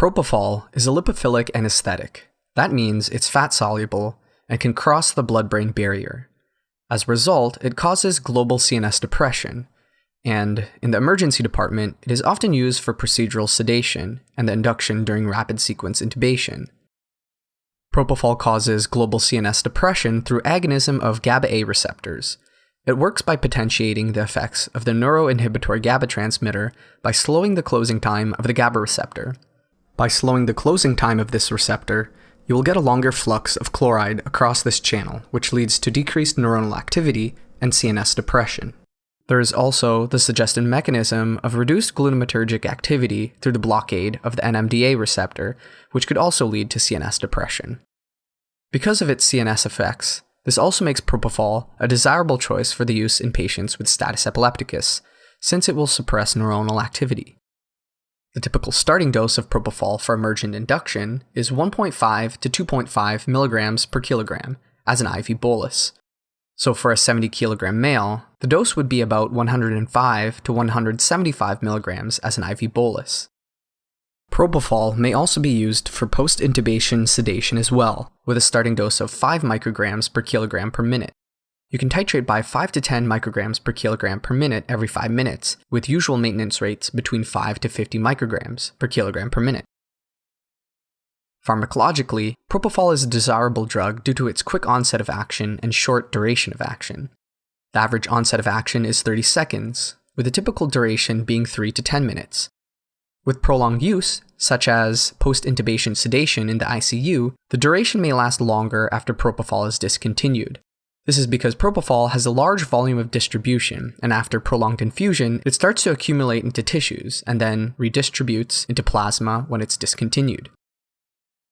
Propofol is a lipophilic anesthetic. That means it's fat-soluble and can cross the blood-brain barrier. As a result, it causes global CNS depression, and in the emergency department, it is often used for procedural sedation and the induction during rapid sequence intubation. Propofol causes global CNS depression through agonism of GABA-A receptors. It works by potentiating the effects of the neuroinhibitory GABA transmitter by slowing the closing time of the GABA receptor. By slowing the closing time of this receptor, you will get a longer flux of chloride across this channel, which leads to decreased neuronal activity and CNS depression. There is also the suggested mechanism of reduced glutamatergic activity through the blockade of the NMDA receptor, which could also lead to CNS depression. Because of its CNS effects, this also makes propofol a desirable choice for the use in patients with status epilepticus, since it will suppress neuronal activity. The typical starting dose of propofol for emergent induction is 1.5 to 2.5 milligrams per kilogram as an IV bolus. So for a 70 kilogram male, the dose would be about 105 to 175 milligrams as an IV bolus. Propofol may also be used for post-intubation sedation as well, with a starting dose of 5 micrograms per kilogram per minute. You can titrate by 5 to 10 micrograms per kilogram per minute every 5 minutes, with usual maintenance rates between 5 to 50 micrograms per kilogram per minute. Pharmacologically, propofol is a desirable drug due to its quick onset of action and short duration of action. The average onset of action is 30 seconds, with a typical duration being 3 to 10 minutes. With prolonged use, such as post-intubation sedation in the ICU, the duration may last longer after propofol is discontinued. This is because propofol has a large volume of distribution, and after prolonged infusion, it starts to accumulate into tissues and then redistributes into plasma when it's discontinued.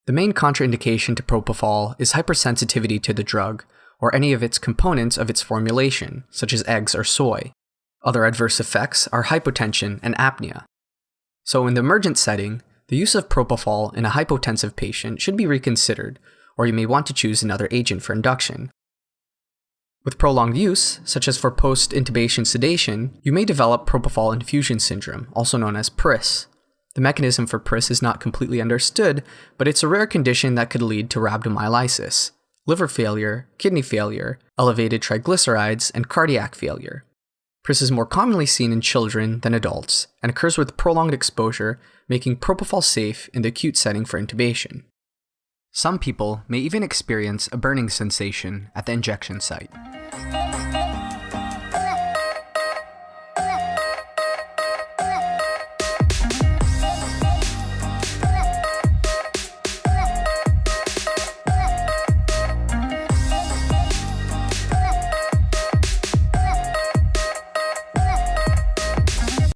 The main contraindication to propofol is hypersensitivity to the drug, or any of its components of its formulation, such as eggs or soy. Other adverse effects are hypotension and apnea. So in the emergent setting, the use of propofol in a hypotensive patient should be reconsidered, or you may want to choose another agent for induction. With prolonged use, such as for post-intubation sedation, you may develop propofol infusion syndrome, also known as PRIS. The mechanism for PRIS is not completely understood, but it's a rare condition that could lead to rhabdomyolysis, liver failure, kidney failure, elevated triglycerides, and cardiac failure. PRIS is more commonly seen in children than adults, and occurs with prolonged exposure, making propofol safe in the acute setting for intubation. Some people may even experience a burning sensation at the injection site.